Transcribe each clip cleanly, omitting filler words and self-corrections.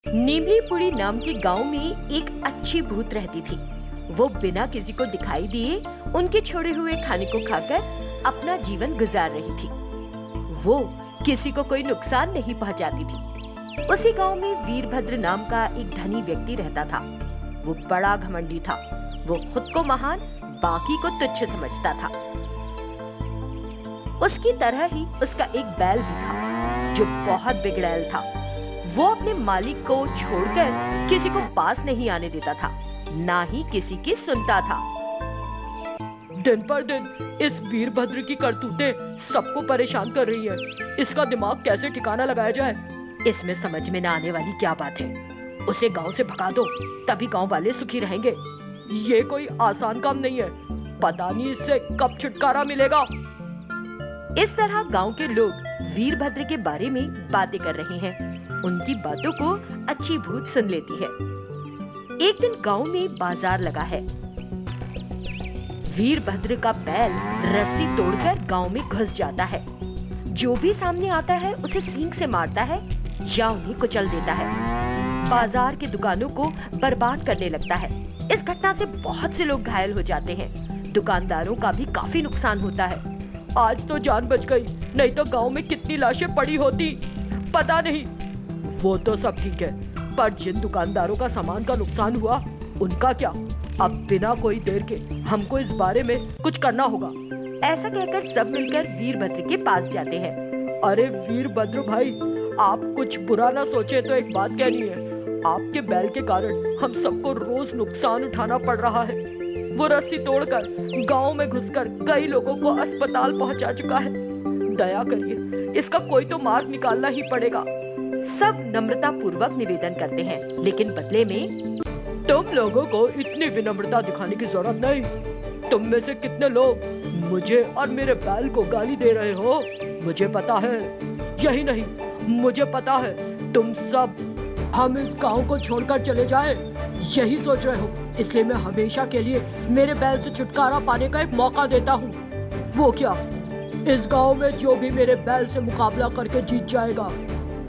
नीमलीपुरी नाम के गांव में एक अच्छी भूत रहती थी। वो बिना किसी को दिखाई दिए उनके छोड़े हुए खाने को खाकर अपना जीवन गुजार रही थी। वो किसी को कोई नुकसान नहीं पहुंचाती थी। उसी गांव में वीरभद्र नाम का एक धनी व्यक्ति रहता था। वो बड़ा घमंडी था। वो खुद को महान, बाकी को तुच्छ समझता था। उसकी तरह ही उसका एक बैल भी था जो बहुत बिगड़ैल था। वो अपने मालिक को छोड़कर किसी को पास नहीं आने देता था, ना ही किसी की सुनता था। दिन पर दिन इस वीरभद्र की करतूतें सबको परेशान कर रही है। इसका दिमाग कैसे ठिकाना लगाया जाए? इसमें समझ में न आने वाली क्या बात है? उसे गांव से भगा दो, तभी गांव वाले सुखी रहेंगे। ये कोई आसान काम नहीं है। पता नहीं इससे कब छुटकारा मिलेगा। इस तरह गांव के लोग वीरभद्र के बारे में बातें कर रहे हैं। उनकी बातों को अच्छी भूत सुन लेती है। एक दिन गांव में बाजार लगा है। वीरभद्र का बैल रस्सी तोड़कर गांव में घुस जाता है। जो भी सामने आता है उसे सींग से मारता है या उन्हें कुचल देता है। बाजार की दुकानों को बर्बाद करने लगता है। इस घटना से बहुत से लोग घायल हो जाते हैं। दुकानदारों का भी काफी नुकसान होता है। आज तो जान बच गई, नहीं तो गांव में कितनी लाशें पड़ी होती पता नहीं। वो तो सब ठीक है, पर जिन दुकानदारों का सामान का नुकसान हुआ उनका क्या? अब बिना कोई देर के हमको इस बारे में कुछ करना होगा। ऐसा कहकर सब मिलकर वीरभद्र के पास जाते हैं। अरे वीरभद्र भाई, आप कुछ बुरा ना सोचे तो एक बात कहनी है। आपके बैल के कारण हम सबको रोज नुकसान उठाना पड़ रहा है। वो रस्सी तोड़कर गांव में घुसकर कई लोगों को अस्पताल पहुंचा चुका है। दया करिए, इसका कोई तो मार्ग निकालना ही पड़ेगा। सब नम्रता पूर्वक निवेदन करते हैं, लेकिन बदले में तुम लोगों को इतनी विनम्रता दिखाने की जरूरत नहीं। तुम में से कितने लोग मुझे और मेरे बैल को गाली दे रहे हो मुझे पता है। यही नहीं, मुझे पता है तुम सब हम इस गांव को छोड़कर चले जाएं, यही सोच रहे हो। इसलिए मैं हमेशा के लिए मेरे बैल से छुटकारा पाने का एक मौका देता हूँ। वो क्या? इस गांव में जो भी मेरे बैल से मुकाबला करके जीत जाएगा,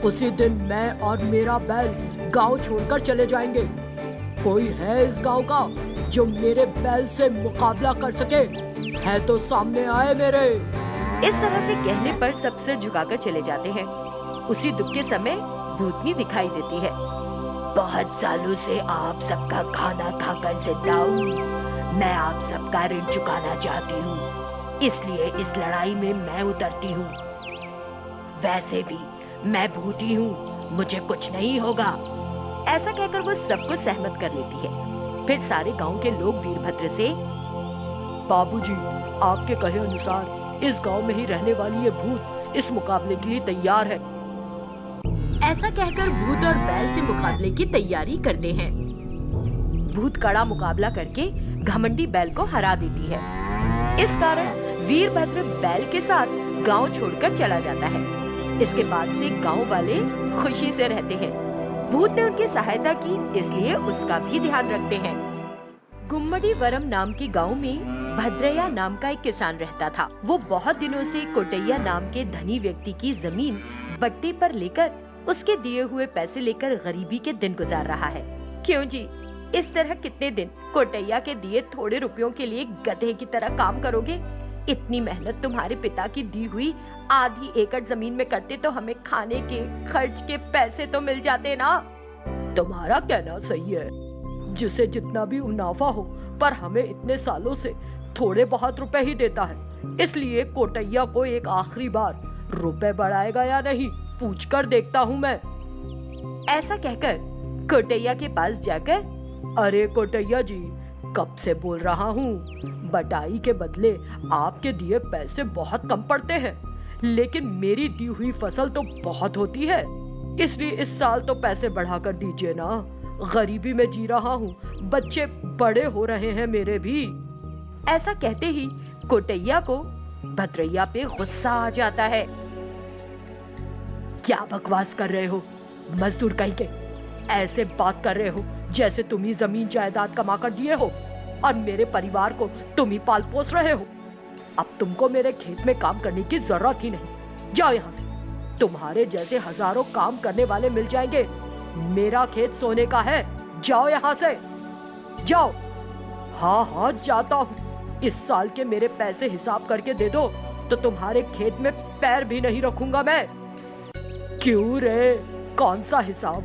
उसी दिन मैं और मेरा बैल गांव छोड़कर चले जाएंगे। कोई है इस गांव का जो मेरे बैल से मुकाबला कर सके? है तो सामने आए मेरे। इस तरह से कहने पर सब सिर झुकाकर चले जाते हैं। उसी दुख के समय भूतनी दिखाई देती है। बहुत सालों से आप सबका खाना खाकर जिंदा हूँ। मैं आप सबका ऋण चुकाना चाहती हूँ, इसलिए इस लड़ाई में मैं उतरती हूँ। वैसे भी मैं भूती हूँ, मुझे कुछ नहीं होगा। ऐसा कहकर वो सबको सहमत कर लेती है। फिर सारे गांव के लोग वीरभद्र से, बाबूजी, आपके कहे अनुसार इस गांव में ही रहने वाली ये भूत इस मुकाबले के लिए तैयार है। ऐसा कहकर भूत और बैल से मुकाबले की तैयारी करते हैं। भूत कड़ा मुकाबला करके घमंडी बैल को हरा देती है। इस कारण वीरभद्र बैल के साथ गांव छोड़कर चला जाता है। इसके बाद से गांव वाले खुशी से रहते हैं। भूत ने उनकी सहायता की, इसलिए उसका भी ध्यान रखते हैं। गुम्मडी वरम नाम के गांव में भद्रैया नाम का एक किसान रहता था। वो बहुत दिनों से कोटैया नाम के धनी व्यक्ति की जमीन बट्टे पर लेकर उसके दिए हुए पैसे लेकर गरीबी के दिन गुजार रहा है। क्यों जी, इस तरह कितने दिन कोटैया के दिए थोड़े रुपयों के लिए गधे की तरह काम करोगे? इतनी मेहनत तुम्हारे पिता की दी हुई आधी एकड़ जमीन में करते तो हमें खाने के खर्च के पैसे तो मिल जाते ना। तुम्हारा कहना सही है, जिसे जितना भी मुनाफा हो, पर हमें इतने सालों से थोड़े बहुत रुपए ही देता है। इसलिए कोटैया को एक आखिरी बार रुपए बढ़ाएगा या नहीं पूछकर देखता हूँ मैं। ऐसा कहकर कोटैया के पास जाकर, अरे कोटैया जी, कब से बोल रहा हूँ, बटाई के बदले आपके दिए पैसे बहुत कम पड़ते हैं, लेकिन मेरी दी हुई फसल तो बहुत होती है। इसलिए इस साल तो पैसे बढ़ाकर दीजिए ना। गरीबी में जी रहा हूँ, बच्चे बड़े हो रहे हैं मेरे भी। ऐसा कहते ही कोटैया को भद्रैया पे गुस्सा आ जाता है। क्या बकवास कर रहे हो मजदूर कहीं के? ऐसे बात कर रहे हो जैसे तुम ही जमीन जायदाद कमा कर दिए हो और मेरे परिवार को तुम ही पाल पोस रहे हो। अब तुमको मेरे खेत में काम करने की जरूरत ही नहीं। जाओ यहाँ से। तुम्हारे जैसे हजारों काम करने वाले मिल जाएंगे, मेरा खेत सोने का है, जाओ यहाँ से, जाओ। हाँ हाँ जाता हूँ, इस साल के मेरे पैसे हिसाब करके दे दो तो तुम्हारे खेत में पैर भी नहीं रखूंगा मैं। क्यों रे, कौन सा हिसाब?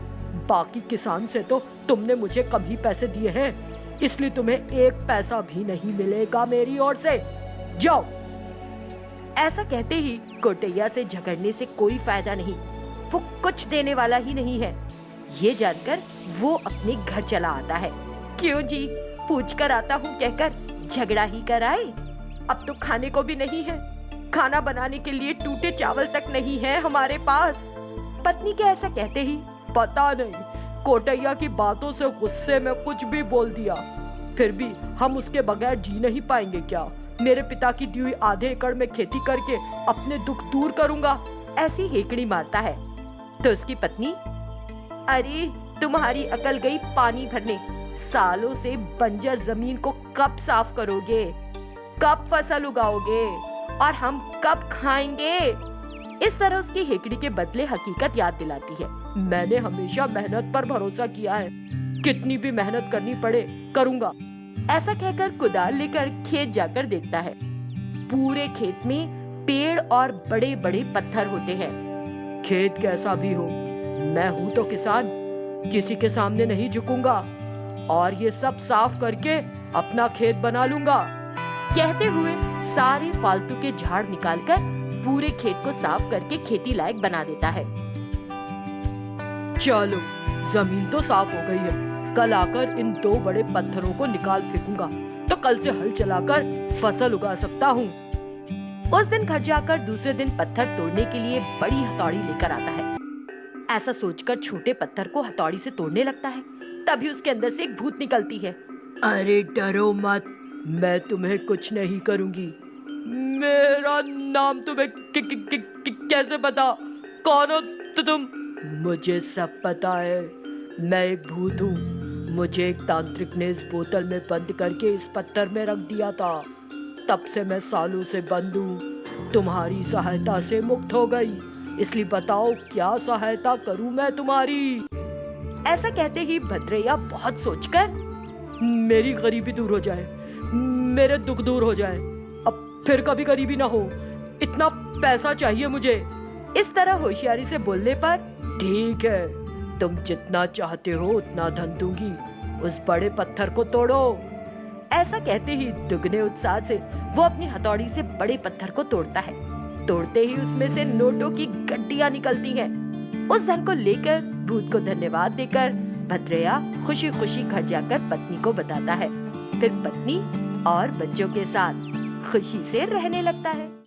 बाकी किसान से तो तुमने मुझे कम ही पैसे दिए हैं, इसलिए तुम्हें एक पैसा भी नहीं मिलेगा मेरी ओर से, जाओ। ऐसा कहते ही कोटैया से झगड़ने से कोई फायदा नहीं, वो कुछ देने वाला ही नहीं है। ये जानकर वो अपने घर चला आता है। क्यों जी, पूछ कर आता हूँ कहकर झगड़ा ही कर आए? अब तो खाने को भी नहीं है, खाना बनाने के लिए टूटे चावल तक नहीं है हमारे पास। पत्नी के ऐसा कहते ही पता नहीं कोटैया की बातों से गुस्से में कुछ भी बोल दिया, फिर भी हम उसके बगैर जी नहीं पाएंगे क्या? मेरे पिता की दी हुई आधे एकड़ में खेती करके अपने दुख दूर करूंगा। ऐसी हेकड़ी मारता है तो उसकी पत्नी, अरे तुम्हारी अकल गई पानी भरने, सालों से बंजर जमीन को कब साफ करोगे, कब फसल उगाओगे और हम कब खाएंगे? इस तरह उसकी हेकड़ी के बदले हकीकत याद दिलाती है। मैंने हमेशा मेहनत पर भरोसा किया है, कितनी भी मेहनत करनी पड़े करूंगा। ऐसा कहकर कुदाल लेकर खेत जाकर देखता है। पूरे खेत में पेड़ और बड़े बड़े पत्थर होते हैं। खेत कैसा भी हो, मैं हूँ तो किसान, किसी के सामने नहीं झुकूंगा और ये सब साफ करके अपना खेत बना लूंगा। कहते हुए सारे फालतू के झाड़ निकालकर पूरे खेत को साफ करके खेती लायक बना देता है। चलो, जमीन तो साफ हो गई है, कल आकर इन 2 बड़े पत्थरों को निकाल फेंकूंगा तो कल से हल चलाकर फसल उगा सकता हूँ। उस दिन घर जाकर दूसरे दिन पत्थर तोड़ने के लिए बड़ी हथौड़ी लेकर आता है। ऐसा सोचकर छोटे पत्थर को हथौड़ी से तोड़ने लगता है, तभी उसके अंदर से एक भूत निकलती है। अरे डरो मत, मैं तुम्हें कुछ नहीं करूंगी। मेरा नाम तुम्हें कैसे पता? कौन हो तुम? मुझे सब पता है, मैं एक भूत हूँ। मुझे एक तांत्रिक ने इस बोतल में बंद करके इस पत्थर में रख दिया था, तब से मैं सालों से बंद हूँ। तुम्हारी सहायता से मुक्त हो गई, इसलिए बताओ क्या सहायता करूँ मैं तुम्हारी? ऐसा कहते ही भद्रैया बहुत सोचकर, मेरी गरीबी दूर हो जाए, मेरे दुख दूर हो जाए, अब फिर कभी गरीबी ना हो, इतना पैसा चाहिए मुझे। इस तरह होशियारी से बोलने पर, ठीक है, तुम जितना चाहते हो उतना धन दूंगी, उस बड़े पत्थर को तोड़ो। ऐसा कहते ही दुगने उत्साह से वो अपनी हथौड़ी से बड़े पत्थर को तोड़ता है। तोड़ते ही उसमें से नोटों की गड्डियां निकलती हैं। उस धन को लेकर भूत को धन्यवाद देकर भद्रैया खुशी खुशी घर जाकर पत्नी को बताता है। फिर पत्नी और बच्चों के साथ खुशी से रहने लगता है।